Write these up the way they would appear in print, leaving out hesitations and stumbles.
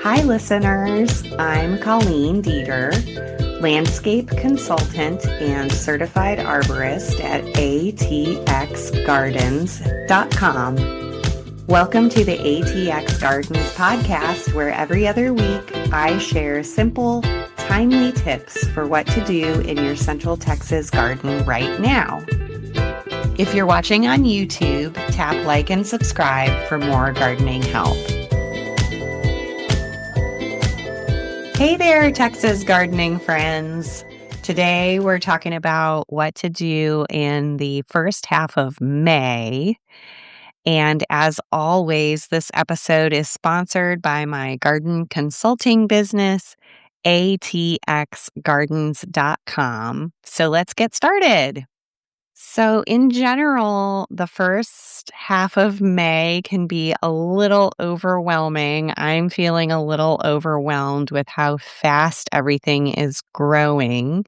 Hi, listeners. I'm Colleen Dieter, landscape consultant and certified arborist at atxgardens.com. Welcome to the ATX Gardens podcast, where every other week I share simple, timely tips for what to do in your Central Texas garden right now. If you're watching on YouTube, tap like and subscribe for more gardening help. Hey there, Texas gardening friends. Today we're talking about what to do in the first half of May. And as always, this episode is sponsored by my garden consulting business, atxgardens.com. So let's get started. So in general, the first half of May can be a little overwhelming. I'm feeling a little overwhelmed with how fast everything is growing.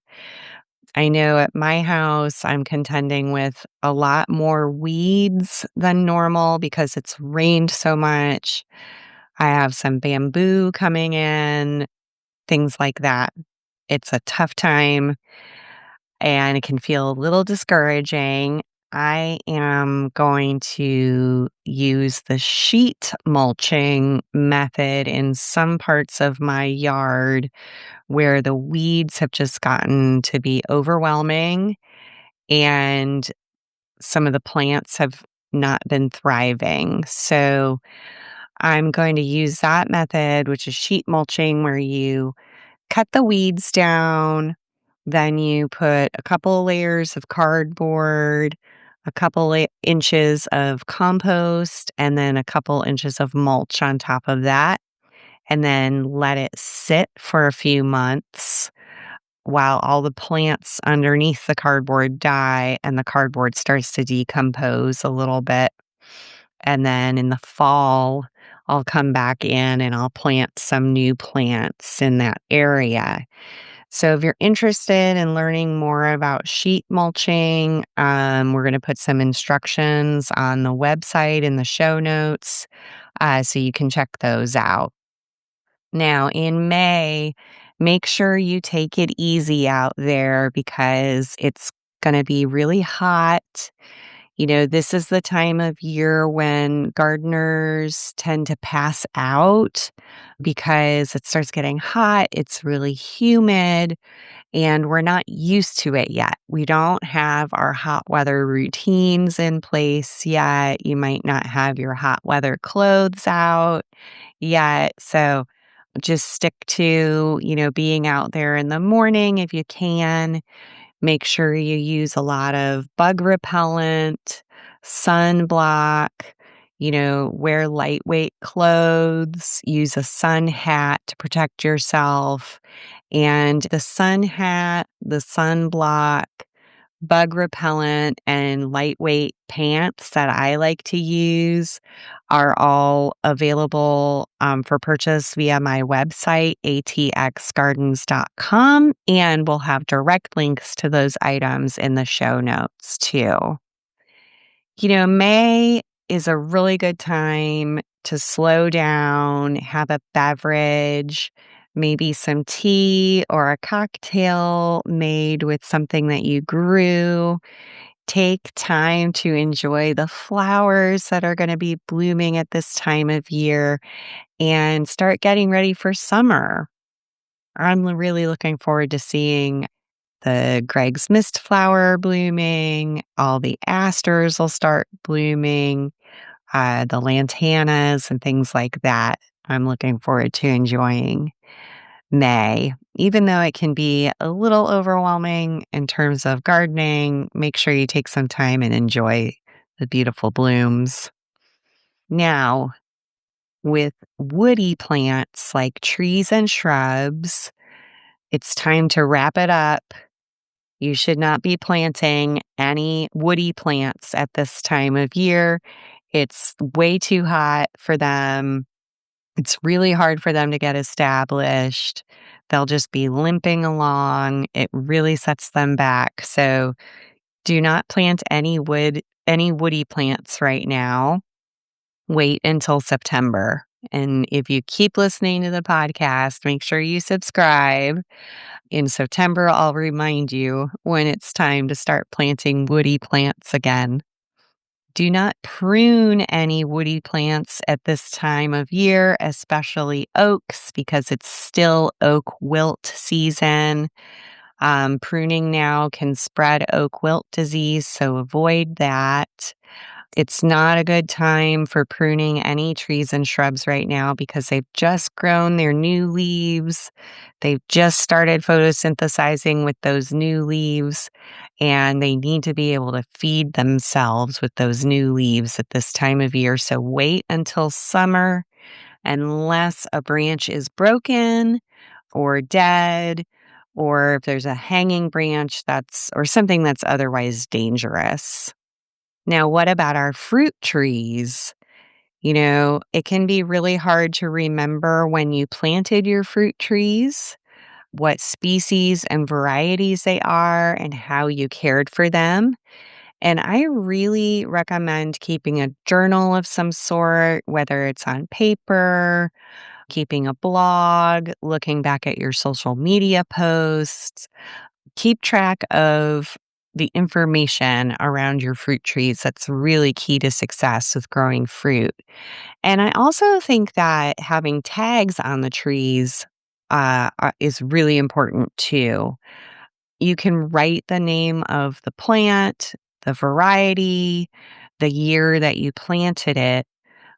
I know at my house, I'm contending with a lot more weeds than normal because it's rained so much. I have some bamboo coming in, things like that. It's a tough time and it can feel a little discouraging. I am going to use the sheet mulching method in some parts of my yard where the weeds have just gotten to be overwhelming and some of the plants have not been thriving. So I'm going to use that method, which is sheet mulching, where you cut the weeds down. Then you put a couple layers of cardboard, a couple inches of compost, and then a couple inches of mulch on top of that. And then let it sit for a few months while all the plants underneath the cardboard die and the cardboard starts to decompose a little bit. And then in the fall, I'll come back in and I'll plant some new plants in that area. So if you're interested in learning more about sheet mulching, we're going to put some instructions on the website in the show notes, so you can check those out. Now, in May, make sure you take it easy out there because it's going to be really hot. You know, this is the time of year when gardeners tend to pass out because it starts getting hot, it's really humid, and we're not used to it yet. We don't have our hot weather routines in place yet. You might not have your hot weather clothes out yet. So just stick to, being out there in the morning if you can. Make sure you use a lot of bug repellent, sunblock, wear lightweight clothes, use a sun hat to protect yourself. And the sun hat, the sunblock, bug repellent, and lightweight pants that I like to use are all available for purchase via my website, atxgardens.com, and we'll have direct links to those items in the show notes too. May is a really good time to slow down, have a beverage, maybe some tea or a cocktail made with something that you grew. Take time to enjoy the flowers that are going to be blooming at this time of year and start getting ready for summer. I'm really looking forward to seeing the Greg's Mist flower blooming. All the asters will start blooming, the lantanas and things like that. I'm looking forward to enjoying May. Even though it can be a little overwhelming in terms of gardening, make sure you take some time and enjoy the beautiful blooms. Now, with woody plants like trees and shrubs, it's time to wrap it up. You should not be planting any woody plants at this time of year. It's way too hot for them. It's really hard for them to get established. They'll just be limping along. It really sets them back. So do not plant any woody plants right now. Wait until September And if you keep listening to the podcast, make sure you subscribe. In September, I'll remind you when it's time to start planting woody plants again. Do not prune any woody plants at this time of year, especially oaks, because it's still oak wilt season. Pruning now can spread oak wilt disease, so avoid that. It's not a good time for pruning any trees and shrubs right now because they've just grown their new leaves. They've just started photosynthesizing with those new leaves, and they need to be able to feed themselves with those new leaves at this time of year. So wait until summer unless a branch is broken or dead, or if there's a hanging branch or something that's otherwise dangerous. Now, what about our fruit trees? It can be really hard to remember when you planted your fruit trees, what species and varieties they are, and how you cared for them. And I really recommend keeping a journal of some sort, whether it's on paper, keeping a blog, looking back at your social media posts. Keep track of the information around your fruit trees. That's really key to success with growing fruit. And I also think that having tags on the trees is really important too. You can write the name of the plant, the variety, the year that you planted it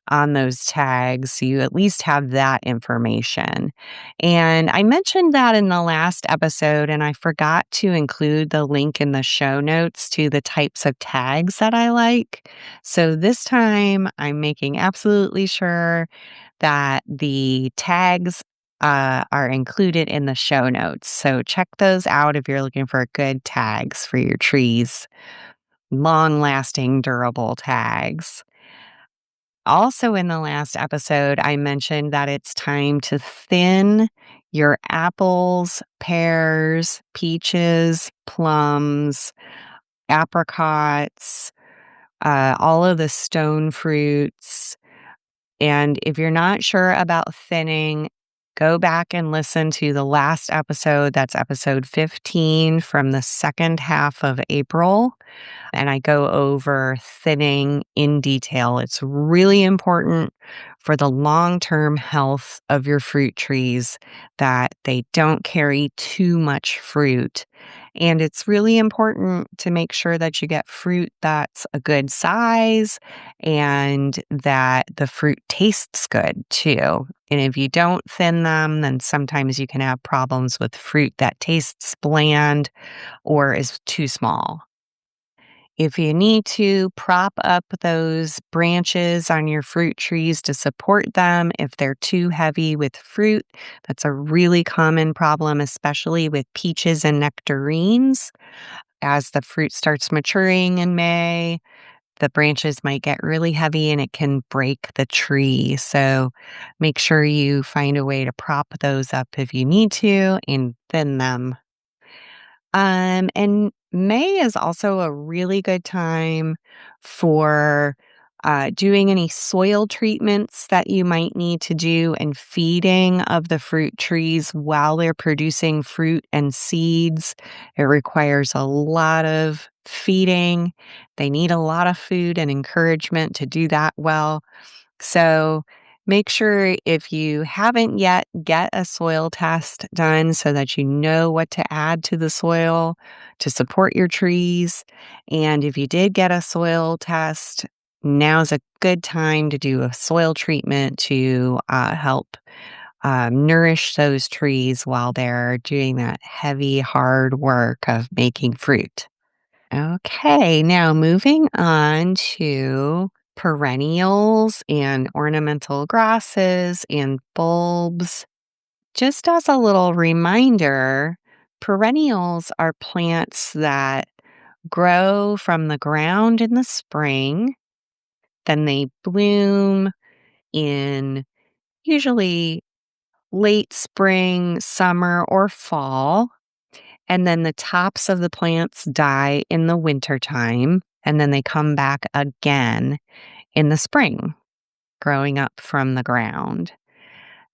on those tags, so you at least have that information. And I mentioned that in the last episode, and I forgot to include the link in the show notes to the types of tags that I like. So this time, I'm making absolutely sure that the tags are included in the show notes. So check those out if you're looking for good tags for your trees, long lasting, durable tags. Also, in the last episode, I mentioned that it's time to thin your apples, pears, peaches, plums, apricots, all of the stone fruits. And if you're not sure about thinning, go back and listen to the last episode. That's episode 15 from the second half of April, and I go over thinning in detail. It's really important for the long-term health of your fruit trees that they don't carry too much fruit. And it's really important to make sure that you get fruit that's a good size and that the fruit tastes good too. And if you don't thin them, then sometimes you can have problems with fruit that tastes bland or is too small. If you need to prop up those branches on your fruit trees to support them, if they're too heavy with fruit, that's a really common problem, especially with peaches and nectarines. As the fruit starts maturing in May, the branches might get really heavy and it can break the tree. So make sure you find a way to prop those up if you need to and thin them. And May is also a really good time for doing any soil treatments that you might need to do and feeding of the fruit trees while they're producing fruit and seeds. It requires a lot of feeding. They need a lot of food and encouragement to do that well. So make sure if you haven't yet, get a soil test done so that you know what to add to the soil to support your trees. And if you did get a soil test, now's a good time to do a soil treatment to help nourish those trees while they're doing that heavy, hard work of making fruit. Okay, now moving on to perennials and ornamental grasses and bulbs. Just as a little reminder, perennials are plants that grow from the ground in the spring, then they bloom in usually late spring, summer, or fall. And then the tops of the plants die in the wintertime, and then they come back again in the spring. growing up from the ground.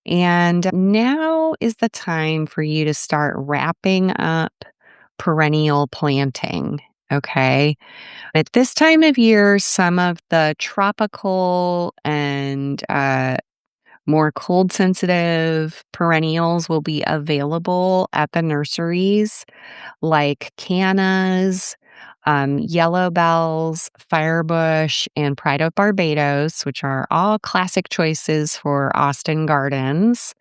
And now is the time for you to start wrapping up perennial planting. Okay. At this time of year, some of the tropical and more cold sensitive perennials will be available at the nurseries, like cannas, yellow bells, firebush, and pride of Barbados, which are all classic choices for Austin gardens.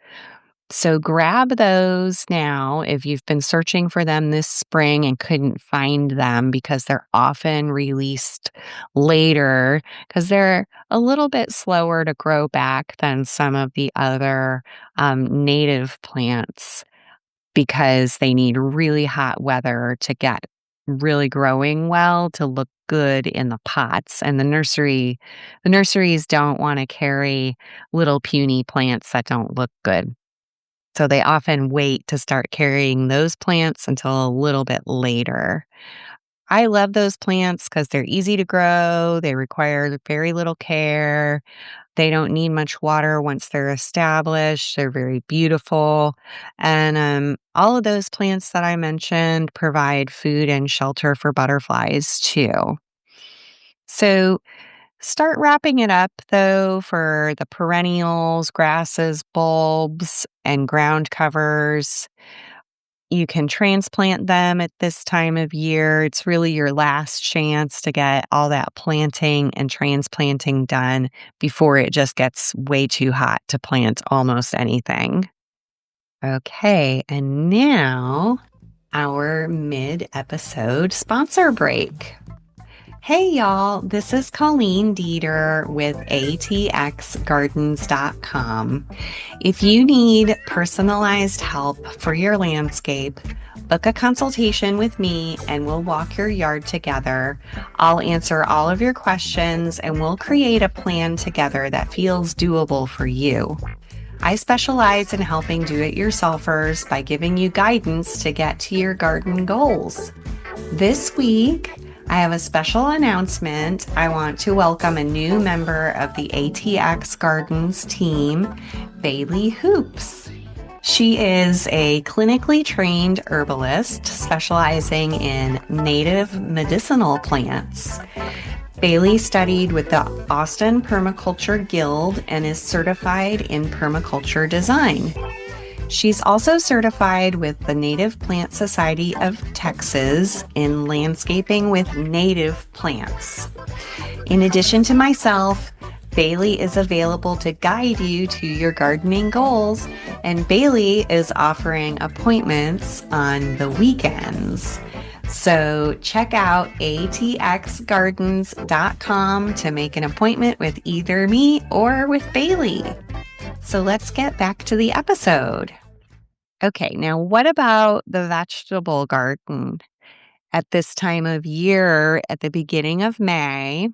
So grab those now if you've been searching for them this spring and couldn't find them because they're often released later because they're a little bit slower to grow back than some of the other native plants because they need really hot weather to get really growing well to look good in the pots. And the nurseries don't want to carry little puny plants that don't look good. So they often wait to start carrying those plants until a little bit later. I love those plants because they're easy to grow. They require very little care. They don't need much water once they're established. They're very beautiful. And all of those plants that I mentioned provide food and shelter for butterflies too. So start wrapping it up though for the perennials, grasses, bulbs, and ground covers. You can transplant them at this time of year. It's really your last chance to get all that planting and transplanting done before it just gets way too hot to plant almost anything. Okay, and now our mid episode sponsor break. Hey y'all, this is Colleen Dieter with atxgardens.com. If you need personalized help for your landscape, book a consultation with me and we'll walk your yard together. I'll answer all of your questions and we'll create a plan together that feels doable for you. I specialize in helping do-it-yourselfers by giving you guidance to get to your garden goals. This week, I have a special announcement. I want to welcome a new member of the ATX Gardens team, Bailey Hoops. She is a clinically trained herbalist specializing in native medicinal plants. Bailey studied with the Austin Permaculture Guild and is certified in permaculture design. She's also certified with the Native Plant Society of Texas in landscaping with native plants. In addition to myself, Bailey is available to guide you to your gardening goals, and Bailey is offering appointments on the weekends. So check out atxgardens.com to make an appointment with either me or with Bailey. So let's get back to the episode. Okay, now what about the vegetable garden? At this time of year, at the beginning of May,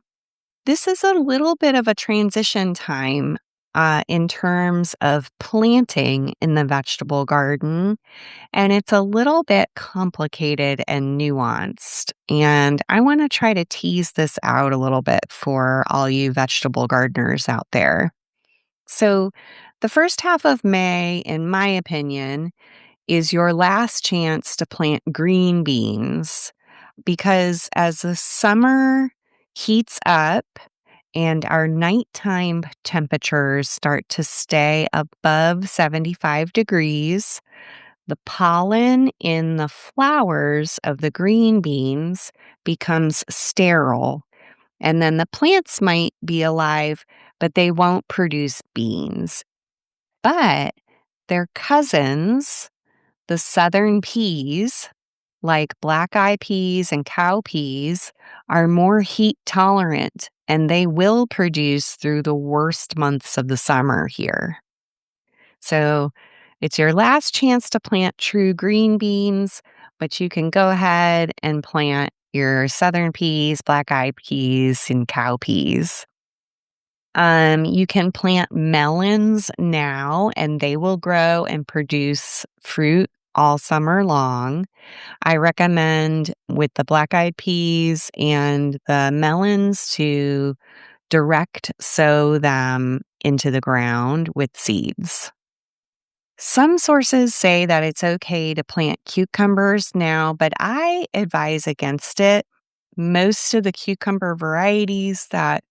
this is a little bit of a transition time in terms of planting in the vegetable garden. And it's a little bit complicated and nuanced. And I want to try to tease this out a little bit for all you vegetable gardeners out there. So, the first half of May, in my opinion, is your last chance to plant green beans because as the summer heats up and our nighttime temperatures start to stay above 75 degrees, the pollen in the flowers of the green beans becomes sterile. And then the plants might be alive, but they won't produce beans. But their cousins, the southern peas, like black-eye peas and cow peas, are more heat tolerant and they will produce through the worst months of the summer here. So it's your last chance to plant true green beans, but you can go ahead and plant your southern peas, black-eyed peas, and cow peas. You can plant melons now and they will grow and produce fruit all summer long. I recommend with the black-eyed peas and the melons to direct sow them into the ground with seeds. Some sources say that it's okay to plant cucumbers now, but I advise against it. Most of the cucumber varieties that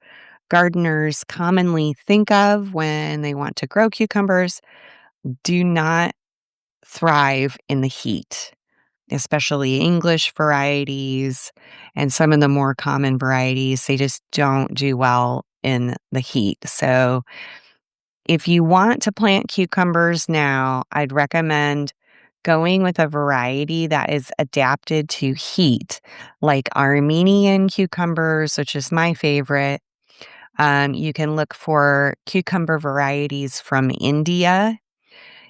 gardeners commonly think of when they want to grow cucumbers do not thrive in the heat, especially English varieties and some of the more common varieties. They just don't do well in the heat. So, if you want to plant cucumbers now, I'd recommend going with a variety that is adapted to heat, like Armenian cucumbers, which is my favorite. You can look for cucumber varieties from India.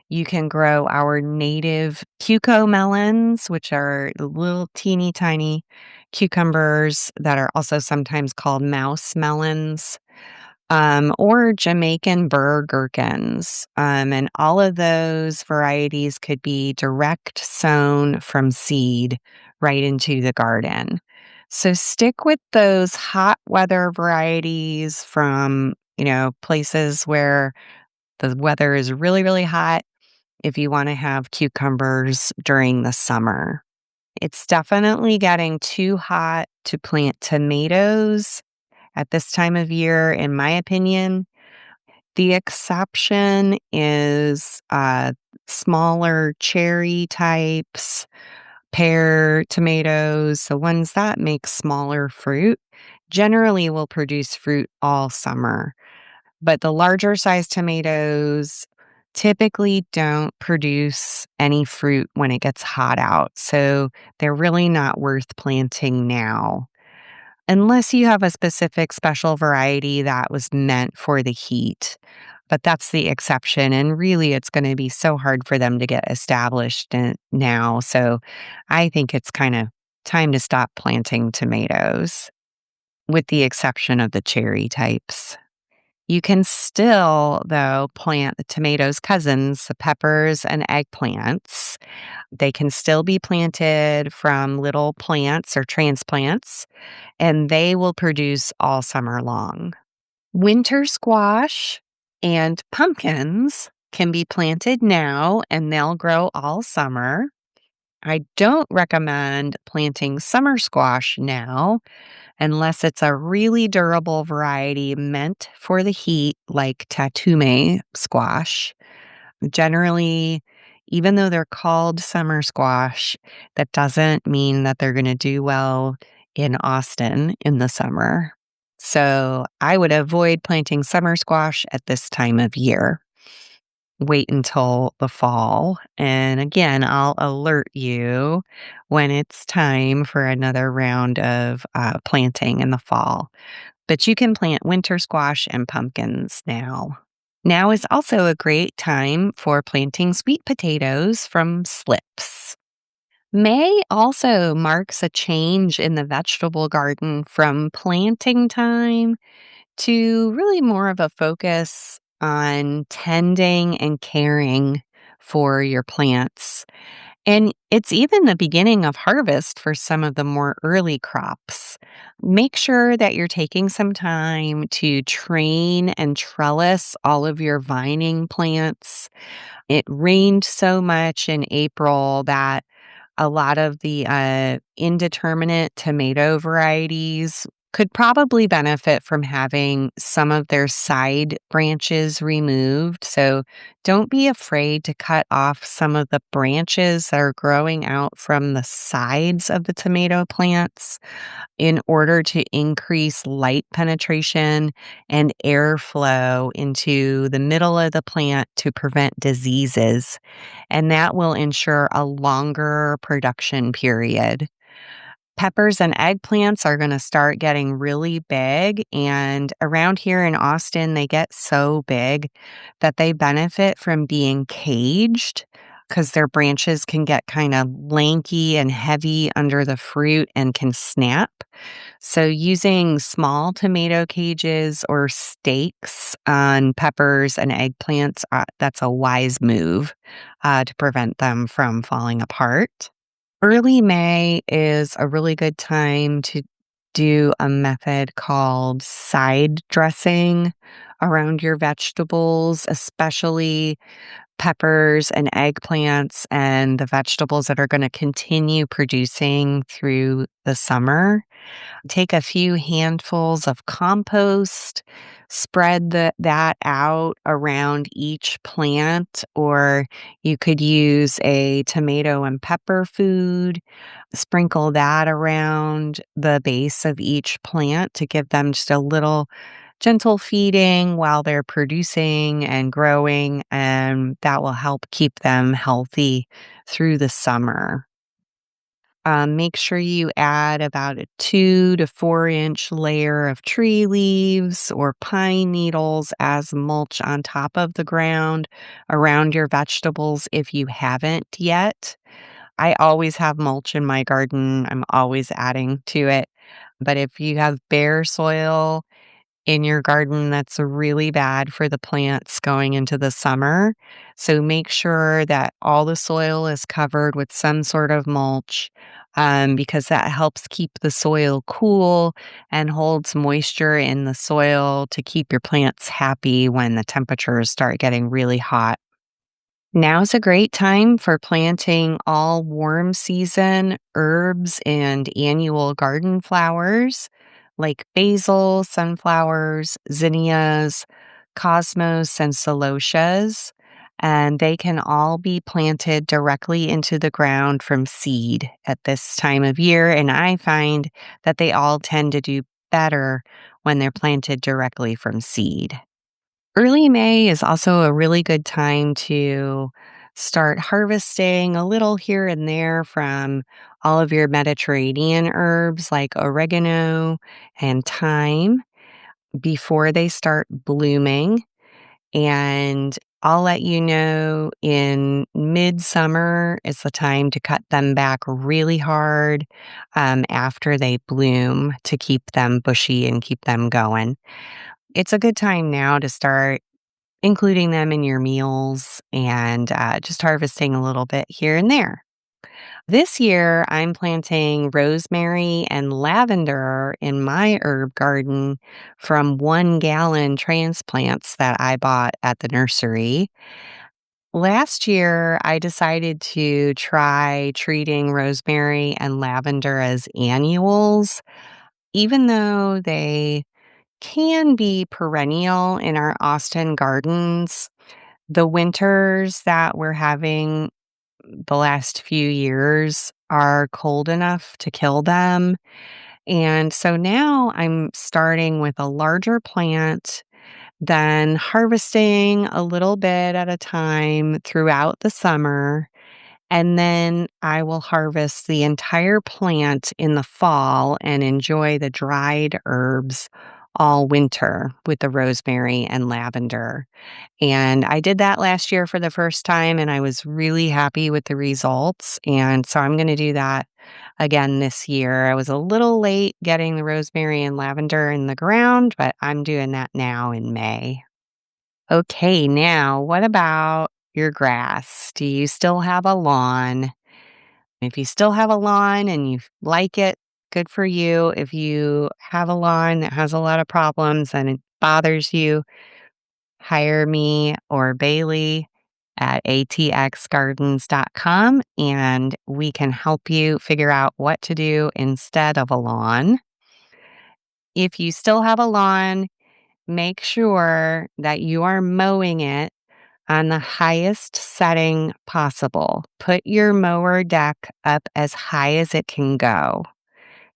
You can grow our native cuco-melons, which are the little teeny tiny cucumbers that are also sometimes called mouse melons, or Jamaican burr gherkins. And all of those varieties could be direct sown from seed right into the garden. So stick with those hot weather varieties from, places where the weather is really, really hot if you want to have cucumbers during the summer. It's definitely getting too hot to plant tomatoes at this time of year, in my opinion. The exception is smaller cherry types, pear tomatoes, the ones that make smaller fruit, generally will produce fruit all summer. But the larger size tomatoes typically don't produce any fruit when it gets hot out. So they're really not worth planting now, unless you have a specific special variety that was meant for the heat. But that's the exception. And really, it's going to be so hard for them to get established now. So I think it's kind of time to stop planting tomatoes, with the exception of the cherry types. You can still, though, plant the tomatoes' cousins, the peppers and eggplants. They can still be planted from little plants or transplants, and they will produce all summer long. Winter squash and pumpkins can be planted now, and they'll grow all summer. I don't recommend planting summer squash now unless it's a really durable variety meant for the heat, like Tatume squash. Generally, even though they're called summer squash, that doesn't mean that they're going to do well in Austin in the summer. So I would avoid planting summer squash at this time of year. Wait until the fall. And again, I'll alert you when it's time for another round of planting in the fall. But you can plant winter squash and pumpkins now. Now is also a great time for planting sweet potatoes from slips. May also marks a change in the vegetable garden from planting time to really more of a focus on tending and caring for your plants. And it's even the beginning of harvest for some of the more early crops. Make sure that you're taking some time to train and trellis all of your vining plants. It rained so much in April that a lot of the indeterminate tomato varieties could probably benefit from having some of their side branches removed. So don't be afraid to cut off some of the branches that are growing out from the sides of the tomato plants in order to increase light penetration and airflow into the middle of the plant to prevent diseases. And that will ensure a longer production period. Peppers and eggplants are going to start getting really big. And around here in Austin, they get so big that they benefit from being caged because their branches can get kind of lanky and heavy under the fruit and can snap. So, using small tomato cages or stakes on peppers and eggplants, that's a wise move to prevent them from falling apart. Early May is a really good time to do a method called side dressing around your vegetables, especially peppers and eggplants and the vegetables that are going to continue producing through the summer. Take a few handfuls of compost, spread that out around each plant, or you could use a tomato and pepper food, sprinkle that around the base of each plant to give them just a little gentle feeding while they're producing and growing, and that will help keep them healthy through the summer. Make sure you add about a 2 to 4 inch layer of tree leaves or pine needles as mulch on top of the ground around your vegetables if you haven't yet. I always have mulch in my garden. I'm always adding to it. But if you have bare soil in your garden, that's really bad for the plants going into the summer. So make sure that all the soil is covered with some sort of mulch, because that helps keep the soil cool and holds moisture in the soil to keep your plants happy when the temperatures start getting really hot. Now's a great time for planting all warm season herbs and annual garden flowers like basil, sunflowers, zinnias, cosmos, and celotias. And they can all be planted directly into the ground from seed at this time of year. And I find that they all tend to do better when they're planted directly from seed. Early May is also a really good time to start harvesting a little here and there from all of your Mediterranean herbs like oregano and thyme before they start blooming. And I'll let you know in midsummer is the time to cut them back really hard after they bloom to keep them bushy and keep them going. It's a good time now to start including them in your meals and just harvesting a little bit here and there. This year, I'm planting rosemary and lavender in my herb garden from 1 gallon transplants that I bought at the nursery. Last year, I decided to try treating rosemary and lavender as annuals, even though they can be perennial in our Austin gardens. The winters that we're having the last few years are cold enough to kill them. And so now I'm starting with a larger plant, then harvesting a little bit at a time throughout the summer. And then I will harvest the entire plant in the fall and enjoy the dried herbs all winter with the rosemary and lavender. And I did that last year for the first time, and I was really happy with the results. And so I'm going to do that again this year. I was a little late getting the rosemary and lavender in the ground, but I'm doing that now in May. Okay, now what about your grass? Do you still have a lawn? If you still have a lawn and you like it, good for you. If you have a lawn that has a lot of problems and it bothers you, hire me or Bailey at atxgardens.com and we can help you figure out what to do instead of a lawn. If you still have a lawn, make sure that you are mowing it on the highest setting possible. Put your mower deck up as high as it can go.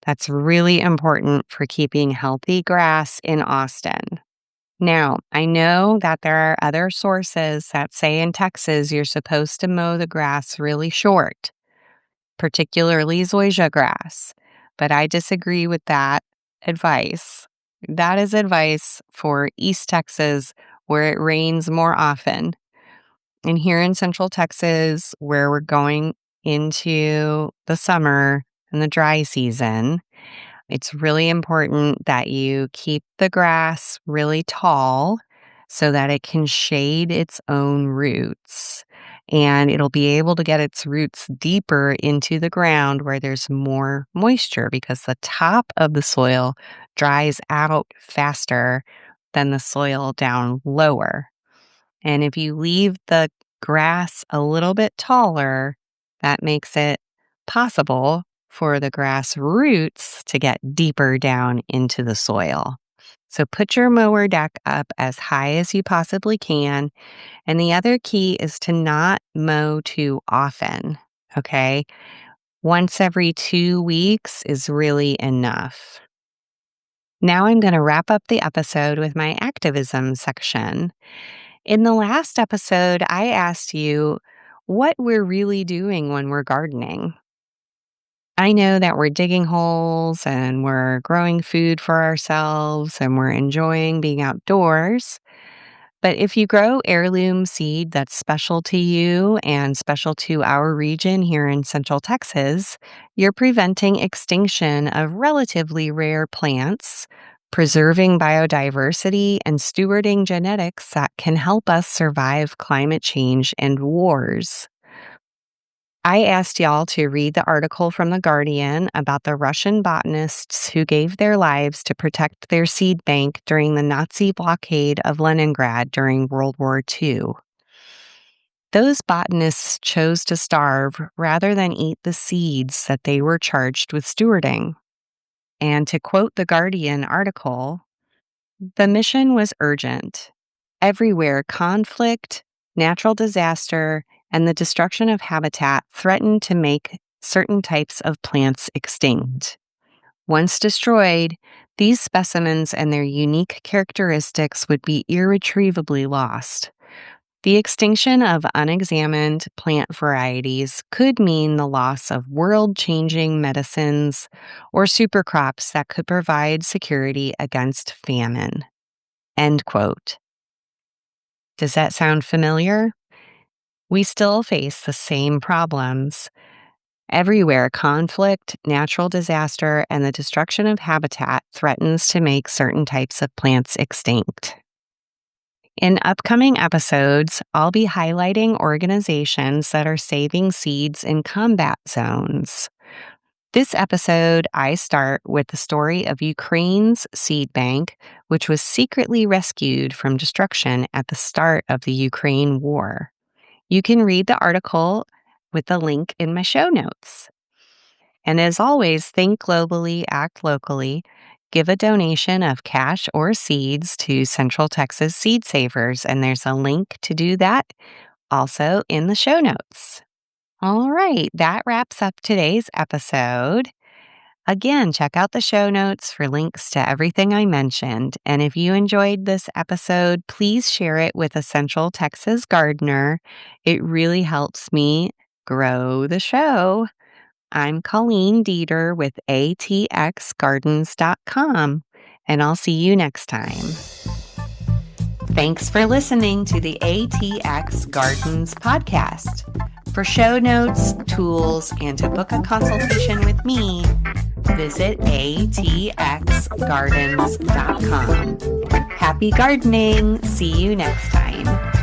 That's really important for keeping healthy grass in Austin. Now, I know that there are other sources that say in Texas you're supposed to mow the grass really short, particularly zoysia grass, but I disagree with that advice. That is advice for East Texas where it rains more often. And here in Central Texas, where we're going into the summer and the dry season, it's really important that you keep the grass really tall so that it can shade its own roots. and it'll be able to get its roots deeper into the ground where there's more moisture because the top of the soil dries out faster than the soil down lower. And if you leave the grass a little bit taller, that makes it possible for the grass roots to get deeper down into the soil. So put your mower deck up as high as you possibly can. And the other key is to not mow too often. Okay. Once every 2 weeks is really enough. Now I'm going to wrap up the episode with my activism section. In the last episode, I asked you what we're really doing when we're gardening. I know that we're digging holes and we're growing food for ourselves and we're enjoying being outdoors. But if you grow heirloom seed that's special to you and special to our region here in Central Texas, you're preventing extinction of relatively rare plants, preserving biodiversity, and stewarding genetics that can help us survive climate change and wars. I asked y'all to read the article from The Guardian about the Russian botanists who gave their lives to protect their seed bank during the Nazi blockade of Leningrad during World War II. Those botanists chose to starve rather than eat the seeds that they were charged with stewarding. And to quote the Guardian article, the mission was urgent. Everywhere, conflict, natural disaster, and the destruction of habitat threatened to make certain types of plants extinct. Once destroyed, these specimens and their unique characteristics would be irretrievably lost. The extinction of unexamined plant varieties could mean the loss of world-changing medicines or supercrops that could provide security against famine. End quote. Does that sound familiar? We still face the same problems. Everywhere, conflict, natural disaster, and the destruction of habitat threatens to make certain types of plants extinct. In upcoming episodes, I'll be highlighting organizations that are saving seeds in combat zones. This episode, I start with the story of Ukraine's seed bank, which was secretly rescued from destruction at the start of the Ukraine war. You can read the article with the link in my show notes. And as always, think globally, act locally. Give a donation of cash or seeds to Central Texas Seed Savers, and there's a link to do that also in the show notes. All right, that wraps up today's episode. Again, check out the show notes for links to everything I mentioned. And if you enjoyed this episode, please share it with a Central Texas gardener. It really helps me grow the show. I'm Colleen Dieter with atxgardens.com, and I'll see you next time. Thanks for listening to the ATX Gardens podcast. For show notes, tools, and to book a consultation with me, visit atxgardens.com. Happy gardening! See you next time.